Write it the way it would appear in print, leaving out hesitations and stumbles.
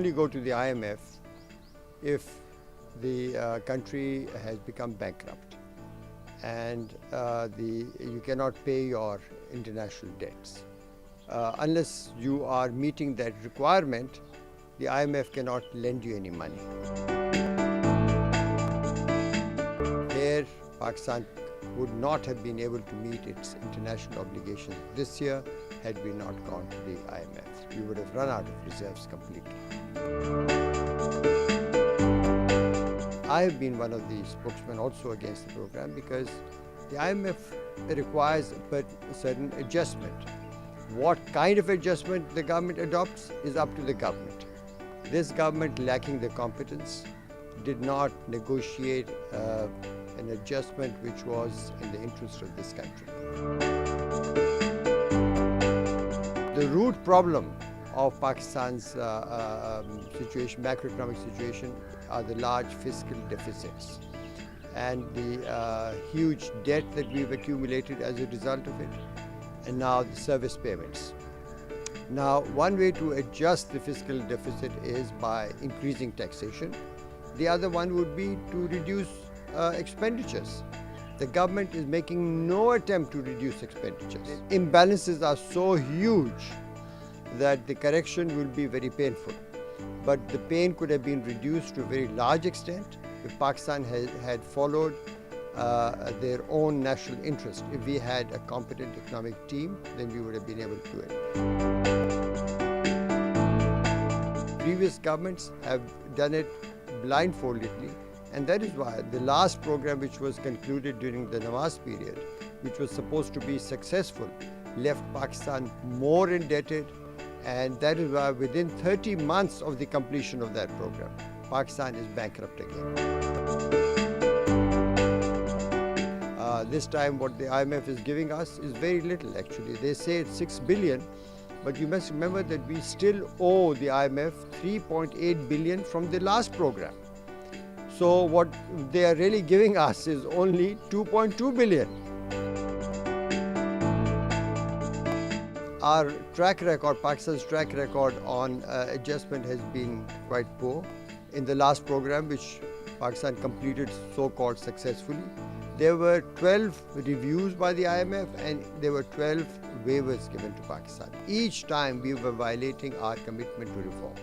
only go to the IMF if the country has become bankrupt and you cannot pay your international debts. Unless you are meeting that requirement, the IMF cannot lend you any money. Here, Pakistan would not have been able to meet its international obligations this year had we not gone to the IMF. We would have run out of reserves completely. I have been one of the spokesmen also against the program because the IMF requires a certain adjustment. What kind of adjustment the government adopts is up to the government. This government, lacking the competence, did not negotiate an adjustment which was in the interest of this country. The root problem of Pakistan's situation, macroeconomic situation, are the large fiscal deficits and the huge debt that we've accumulated as a result of it, and now the service payments. Now, one way to adjust the fiscal deficit is by increasing taxation. The other one would be to reduce expenditures. The government is making no attempt to reduce expenditures. Imbalances are so huge that the correction will be very painful. But the pain could have been reduced to a very large extent if Pakistan had followed their own national interest. If we had a competent economic team, then we would have been able to do it. Previous governments have done it blindfoldedly, and that is why the last program, which was concluded during the Nawaz period, which was supposed to be successful, left Pakistan more indebted, and that is why within 30 months of the completion of that program, Pakistan is bankrupt again. This time what the IMF is giving us is very little actually. They say it's 6 billion, but you must remember that we still owe the IMF 3.8 billion from the last program. So what they are really giving us is only 2.2 billion. Our track record, Pakistan's track record on adjustment has been quite poor. In the last program, which Pakistan completed so-called successfully, there were 12 reviews by the IMF and there were 12 waivers given to Pakistan. Each time we were violating our commitment to reform.